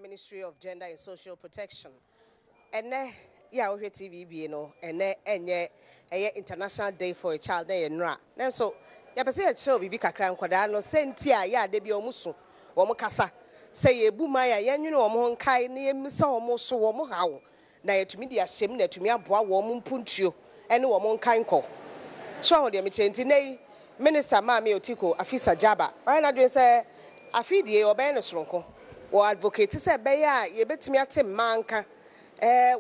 Ministry of Gender and Social Protection. And yeah, we TV, you know, and International Day for a Child. Then so, yeah, but say a child be kakran kwada no sentia ya de bi omuso wo kasa say ebuma ya yan you know omo nkai na yemisa omo so wo hawo na yetumi dia hyem na yetumi aboa wo mo mpuntuo ene wo mo nkai nko so de me chenti nei Minister Mami Otiko Afisa Jaba why na do say afidie obe ne soronko wo advocate say be ya ye betimi atem manka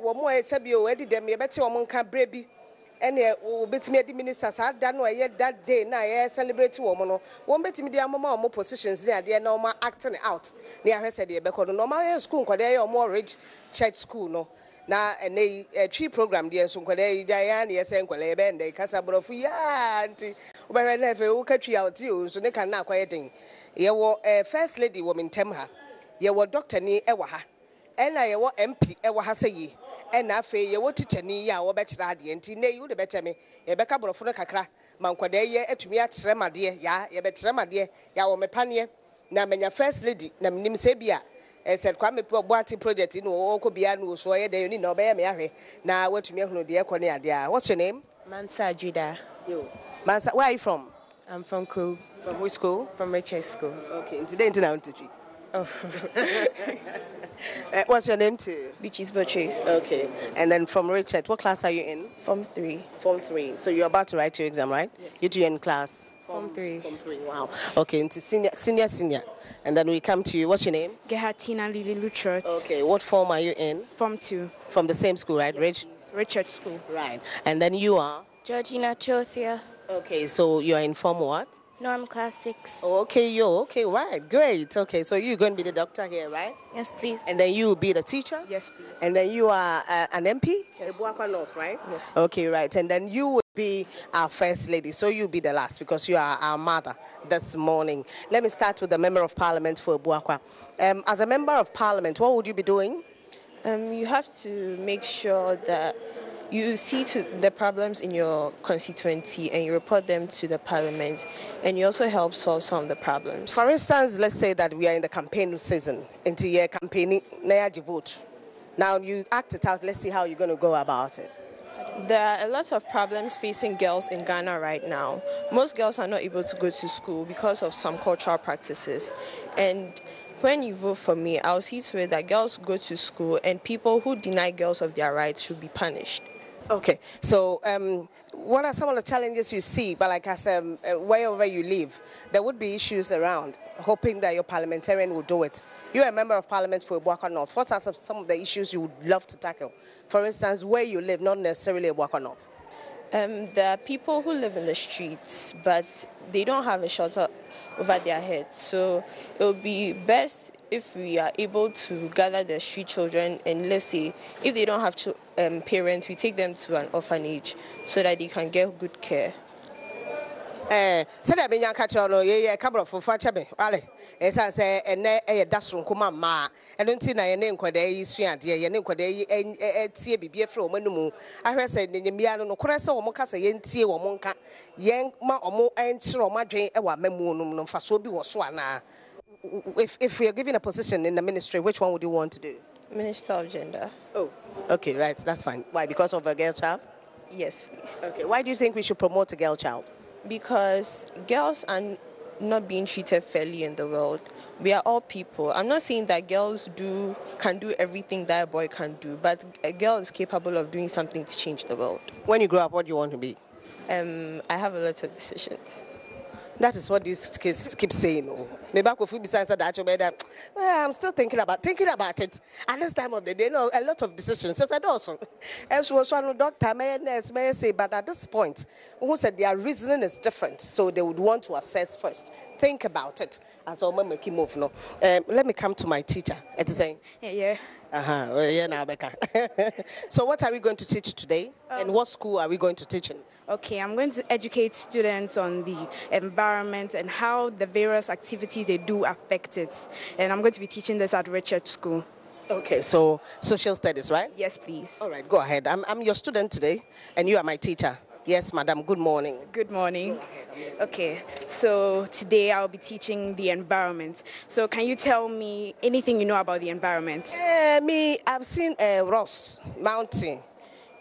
wo mo e sebi o edi dem ye beti wo mo nka brebi ene wo betimi edi minister sa da no ye that day na ye celebrate wo mo no wo betimi di amama wo positions ni ade na wo acting out na ya hwese de be ko no ma ye school nkwade ye wo rich church school no na ene tree program de so nkwade ye ya na ye se nkwale ye be ndai kasa brofu ya anti wo be na efe wo katwi out o so ne kan na akwaye den ye wo first lady wo mentem ha ye wo doctor ni e wa ha ena ye wo MP e wa ha sayi ena afa ye wo teacher ni ya wo be kira ade enti na you de beteme ye be ka borofo no kakra mankwada ye atumi a kire made ya ye be kire made ya wo mepane na manya first lady na minim se bia said kwame boati project no wo ko bia no so ye de ni na obe ye me ahwe na watumi ahunu de ekọ ne ade a. What's your name? Mansa Judah. You Mansa, where are you from? I'm from Cool. From which school? From Richard School. Okay, today into now to Oh. What's your name too? Beaches Butchie. Okay. And then from Richard, what class are you in? Form 3. Form 3. So you're about to write your exam, right? Yes. You two in class? Form 3. Form 3, wow. Okay, into senior. And then we come to you. What's your name? Gehatina Lily Luchert. Okay, what form are you in? Form 2. From the same school, right? Yes. Richard School. Right. And then you are? Georgina Chothia. Okay, so you're in form what? No, I'm class 6. Oh, okay, okay, right, great. Okay, so you're going to be the doctor here, right? Yes, please. And then you will be the teacher? Yes, please. And then you are an MP? Yes, Ebuakwa North, right? Yes. Okay, right. And then you will be our first lady. So you'll be the last because you are our mother this morning. Let me start with the Member of Parliament for Ebuakwa. As a Member of Parliament, what would you be doing? You have to make sure that you see to the problems in your constituency and you report them to the parliament, and you also help solve some of the problems. For instance, let's say that we are in the campaign season, into your campaigning, now you vote. Now you act it out, let's see how you're going to go about it. There are a lot of problems facing girls in Ghana right now. Most girls are not able to go to school because of some cultural practices. And when you vote for me, I'll see to it that girls go to school and people who deny girls of their rights should be punished. Okay, so what are some of the challenges you see? But like I said, wherever you live, there would be issues around, hoping that your parliamentarian will do it. You're a member of parliament for Ebuakwa North. What are some of the issues you would love to tackle? For instance, where you live, not necessarily Ebuakwa North. There are people who live in the streets, but they don't have a shelter over their heads. So it would be best if we are able to gather the street children, and let's say if they don't have parents, we take them to an orphanage so that they can get good care. Said I've been young catcher, no, yeah, couple of Fachabe, Ale, as I say, and a dashroom kuma, and don't see my name quite a sweet, your name quite a tea be from Menumu. I heard said in the Miano, no Cressa or Mocasa, yen tea or Monka, Yang ma or more answer or madre, a memunum, no fasobi or swana. If we are given a position in the ministry, which one would you want to do? Minister of Gender. Oh, okay, right, that's fine. Why? Because of a girl child? Yes, please. Okay, why do you think we should promote a girl child? Because girls are not being treated fairly in the world. We are all people. I'm not saying that girls can do everything that a boy can do, but a girl is capable of doing something to change the world. When you grow up, what do you want to be? I have a lot of decisions. That is what these kids keep saying. Maybe I could besides that, I'm still thinking about it. At this time of the day, a lot of decisions. Just said also, as was one doctor, may say, but at this point, who said their reasoning is different, so they would want to assess first. Think about it. As all men make move. No, let me come to my teacher. It is saying, Yeah. Yeah, now Becca. So, what are we going to teach today, and what school are we going to teach in? Okay, I'm going to educate students on the environment and how the various activities they do affect it. And I'm going to be teaching this at Richard School. Okay, so social studies, right? Yes, please. All right, go ahead. I'm your student today, and you are my teacher. Yes, madam. Good morning. Good morning. Okay, so today I'll be teaching the environment. So can you tell me anything you know about the environment? I've seen a Ross mountain.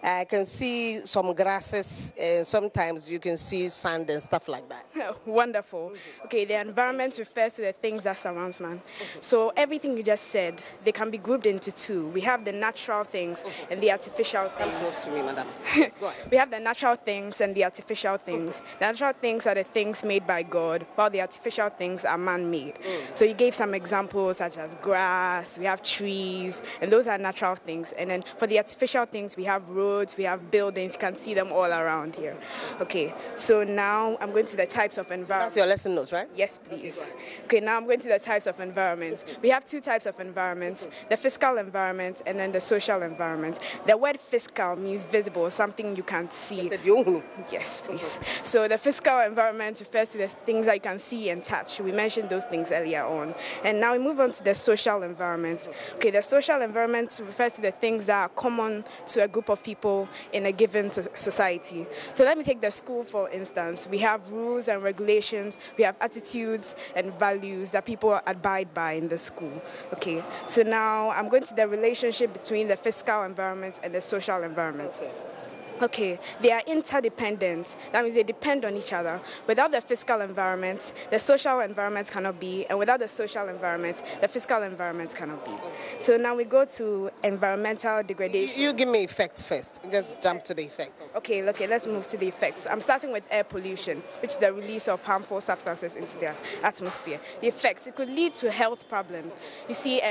I can see some grasses, and sometimes you can see sand and stuff like that. Wonderful. Okay, the environment refers to the things that surround man. So everything you just said, they can be grouped into two. We have the natural things and the artificial Come things. close to me, madam. Yes, go ahead. We have the natural things and the artificial things. The natural things are the things made by God, while the artificial things are man-made. So you gave some examples such as grass, we have trees, and those are natural things. And then for the artificial things, we have roads, we have buildings. You can see them all around here. Okay, so now I'm going to the types of environment. That's your lesson notes, right? Yes, please. Okay, now I'm going to the types of environments. We have two types of environments, the physical environment and then the social environment. The word physical means visible, something you can't see. Yes, please. So the physical environment refers to the things that you can see and touch. We mentioned those things earlier on. And now we move on to the social environment. Okay, the social environment refers to the things that are common to a group of people in a given society. So let me take the school, for instance. We have rules and regulations, we have attitudes and values that people abide by in the school. Okay, so now I'm going to the relationship between the physical environment and the social environment. Okay, they are interdependent. That means they depend on each other. Without the physical environment, the social environment cannot be, and without the social environment, the physical environment cannot be. So now we go to environmental degradation. You give me effects first. Just jump to the effects. Okay, let's move to the effects. I'm starting with air pollution, which is the release of harmful substances into the atmosphere. The effects, it could lead to health problems. You see,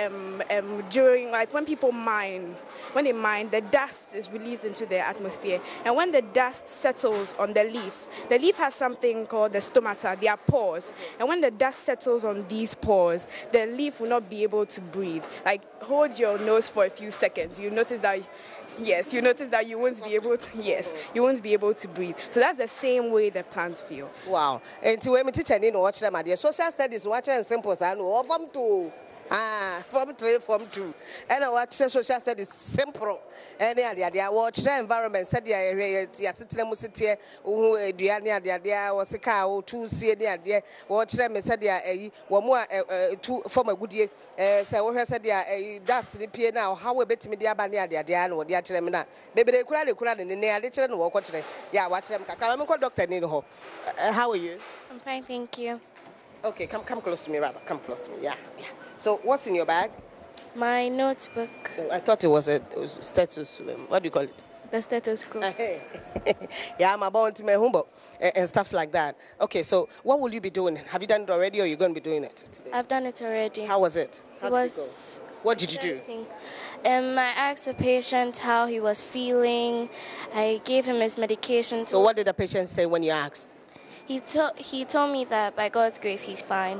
during, like when people mine, the dust is released into the atmosphere. And when the dust settles on the leaf has something called the stomata, they are pores. And when the dust settles on these pores, the leaf will not be able to breathe. Like, hold your nose for a few seconds. You notice that you won't be able to, you won't be able to breathe. So that's the same way the plants feel. Wow. And to when me teacher need to watch them, my dear, social studies, watch and simple, I know, from 2. Form 3, Form 2. And I watch social studies simple. And I watch the environment, said the area, Yasitam City, who Diana was a cow, 2 see the idea, watch them, said one more 2 from a good year. So I said, that's the pier now, how we bet me the Abania, the Diana, or the Atremina. Maybe they could in the near little walk watch them. Yeah, watch them. I'm a doctor, Nino. How are you? I'm fine, thank you. Okay, come close to me, Rabba. Come close to me. Yeah. So, what's in your bag? My notebook. Oh, I thought it was a stethoscope. What do you call it? The stethoscope. Yeah, I'm about to my homework and stuff like that. Okay, so what will you be doing? Have you done it already, or you're going to be doing it today? I've done it already. How was it? How did it go? What did you do? I asked the patient how he was feeling. I gave him his medication. So, what did the patient say when you asked? He told me that by God's grace he's fine.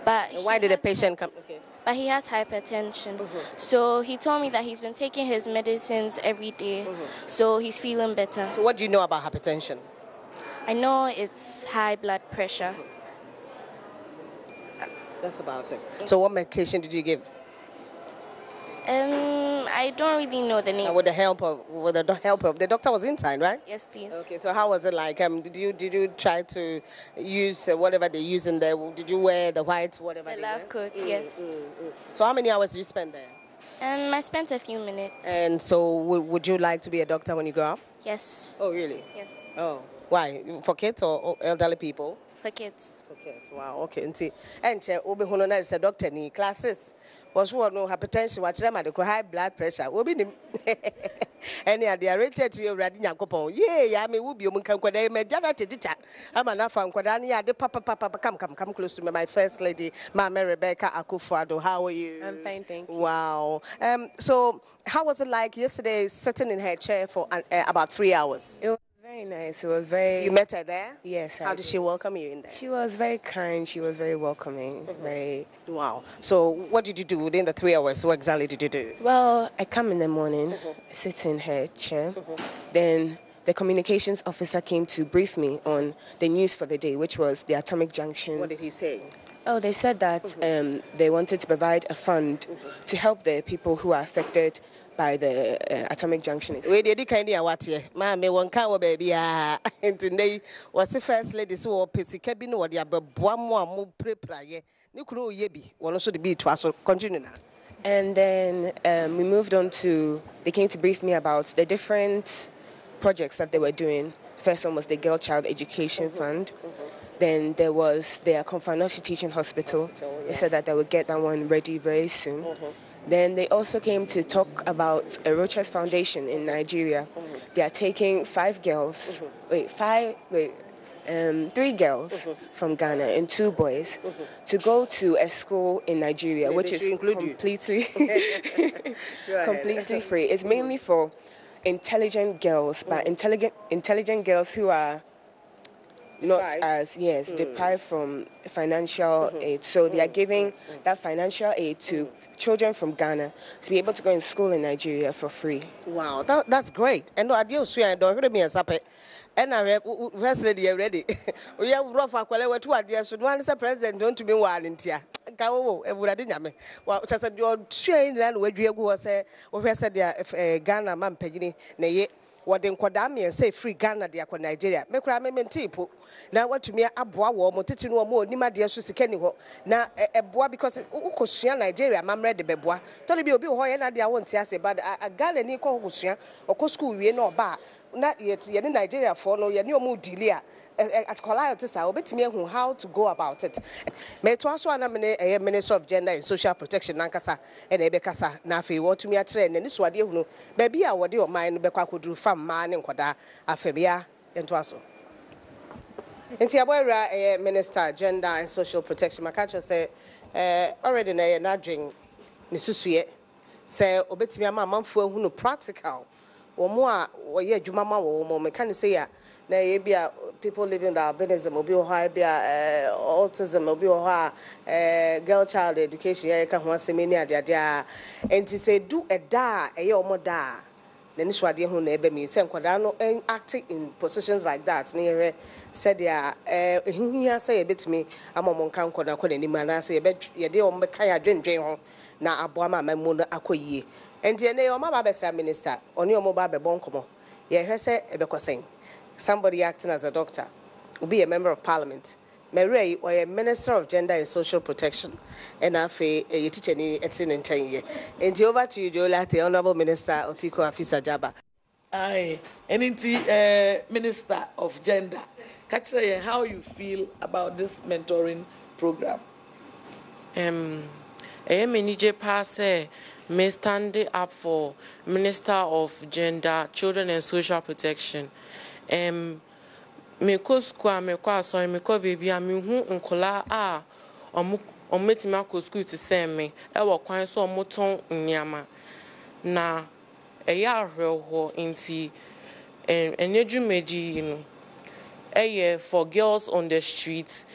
But why did the patient come? Okay. But he has hypertension. So he told me that he's been taking his medicines every day. So he's feeling better. So what do you know about hypertension? I know it's high blood pressure. That's about it. So what medication did you give? I don't really know the name. With the help of the doctor was inside, right? Yes, please. Okay, so how was it like? Did you try to use whatever they use in there? Did you wear the white whatever? The lab coat, yes. So how many hours did you spend there? I spent a few minutes. And so would you like to be a doctor when you grow up? Yes. Oh, really? Yes. Oh, why? For kids or elderly people? For kids. For kids. Wow. Okay. And obi hono na is a doctor ni classes. Was one no hypertension, watch them at the high blood pressure. Obi ni any they are rated to you ready Yankopon. Yeah, I mean will be can kwada me jaba teacher. I'm an afan kwada ni ade papa come close to me, my first lady, Mama Rebecca Akufo-Addo. How are you? I'm fine, thank you. Wow. So how was it like yesterday sitting in her chair for about 3 hours? It was very nice. It was very... You met her there? Yes. How did she welcome you in there? She was very kind. She was very welcoming. Very... Wow. So what did you do within the 3 hours? What exactly did you do? Well, I come in the morning, sit in her chair. Then the communications officer came to brief me on the news for the day, which was the atomic junction. What did he say? Oh, they said that they wanted to provide a fund to help the people who are affected by the atomic junction. We did kind of what ye, mammy, one cow baby. And today was the first lady so pissy cabin or the Badwam more pre-prayer. You could know yebi, one also the beat was continue now. And then we moved on to, they came to brief me about the different projects that they were doing. First one was the Girl Child Education Fund. Then there was the Konfanoshi Teaching Hospital. They said that they would get that one ready very soon. Then they also came to talk about a Rochas Foundation in Nigeria. They are taking 3 girls from Ghana and 2 boys to go to a school in Nigeria, which is completely completely free. It's mainly for intelligent girls, but intelligent girls who are not deprived from financial aid. So they are giving that financial aid to children from Ghana to be able to go in school in Nigeria for free. Wow, that's great. And no idea so don't hear me as up. And I first lady ready. We have rough aqua what 2 ideas should one president don't to be one in tia. Go every well, just said your train land where you go say or said Ghana man pegini na what then Kwadami and say free Ghana de akwa Nigeria. Me kra me mentipo. Na what to me aboa wo mo titi no mo nima de so sika ni ho. Na eboa because ukosua Nigeria mamre de beboa. To be obi ho ye na de awon ti ase but Ghana ni ko kosua okọ school wie na oba na ye ni Nigeria for no ye ni omo delay at Kolaya tisa obetimi ehu how to go about it. Me to aso na me Minister of Gender and Social Protection nankasa e na ebe kasa na afi wo tumi a kire na ni so ade ehunu ba bia wo de o man no bekwa koduru fam ma ne nkoda afebia ento aso. Enti aboyra Minister Gender and Social Protection makacho say already na adwen ni susuye say obetimi ama manfo ehunu practical omo a wo ye adwuma ma wo mo me kan say ya na ye bia people living with albinism obi o ha bia autism obi o ha girl child education ye ka ho asemi ni ade enti say do eda ye omo da na ni so ade ho na ebe mi say nkwada no acting in positions like that na ye said ya ehihia say ebetumi amomon kan nkwada kwa ni ma na say ye de omo be kan adwendwen ho na aboa ma mamu no akoyie enti ene omo ba be minister oni omo ba be bonkomo ye hwese ebe kosen somebody acting as a doctor will be a member of parliament. Mary or a Minister of Gender and Social Protection. And a teacher ni etin in 10 years. And over to you, Jola, the Honorable Minister Otiko Afisa Jaba. Aye, Minister of Gender. Kachira, how you feel about this mentoring program? I am me standing up for Minister of Gender, Children and Social Protection. Me ko school me ko aso me ko baby me hu nkola a ometima ko school ti send me e wo kwan so omoton nyama na eya ahreho nti enedwumedi no for girls on the streets,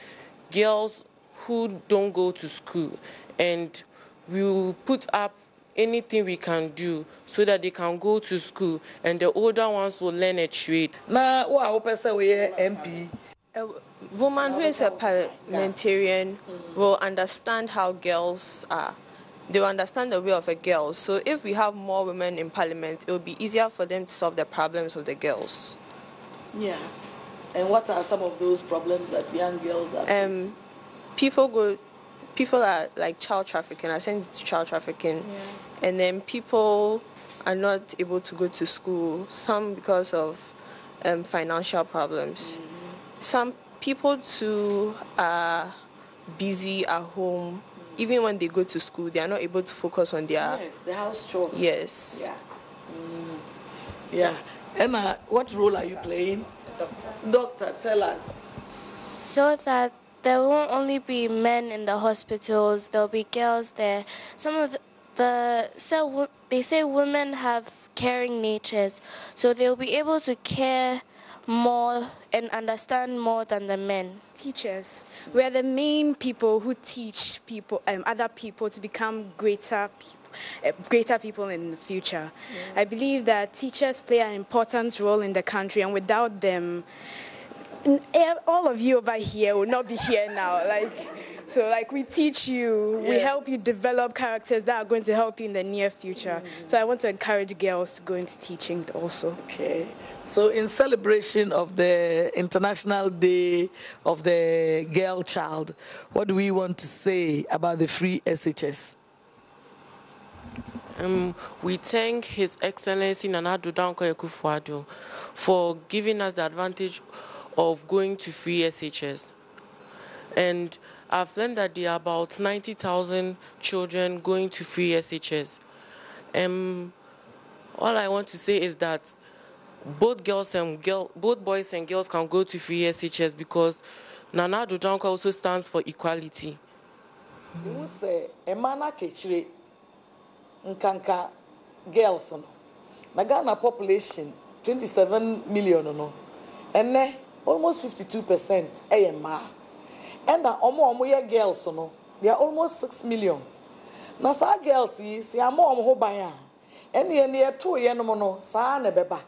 girls who don't go to school, and we will put up anything we can do so that they can go to school and the older ones will learn a trade. Now, what I hope I say we MP. A woman who is a parliamentarian will understand how girls are. They will understand the way of a girl. So if we have more women in parliament, it will be easier for them to solve the problems of the girls. Yeah. And what are some of those problems that young girls are facing? People are like child trafficking, are sent to child trafficking, and then people are not able to go to school, some because of financial problems. Some people too are busy at home. Even when they go to school, they are not able to focus on their... Yes, the house chores. Yes. Yeah. Yeah. Emma, what role are you playing? Doctor, tell us. So that there won't only be men in the hospitals, there'll be girls there. Some of they say women have caring natures, so they'll be able to care more and understand more than the men. Teachers, we are the main people who teach other people to become greater people in the future. I believe that teachers play an important role in the country, and without them, all of you over here will not be here now. So like we teach you, we help you develop characters that are going to help you in the near future. So I want to encourage girls to go into teaching also. Okay. So in celebration of the International Day of the Girl Child, what do we want to say about the free SHS? We thank His Excellency Nana Addo Dankwa Akufo-Addo for giving us the advantage of going to free SHS. And I've learned that there are about 90,000 children going to free SHS. All I want to say is that both boys and girls can go to free SHS because Nana Addo Dankwa also stands for equality. You say Emana Kechire Nkanka girls no. Na Ghana population 27 million no. And almost 52% AMA. And omo ye girls no. They are almost 6 million. Na sa girls si amo ho ban a. Ene ye 2 ye no mo no sa na beba.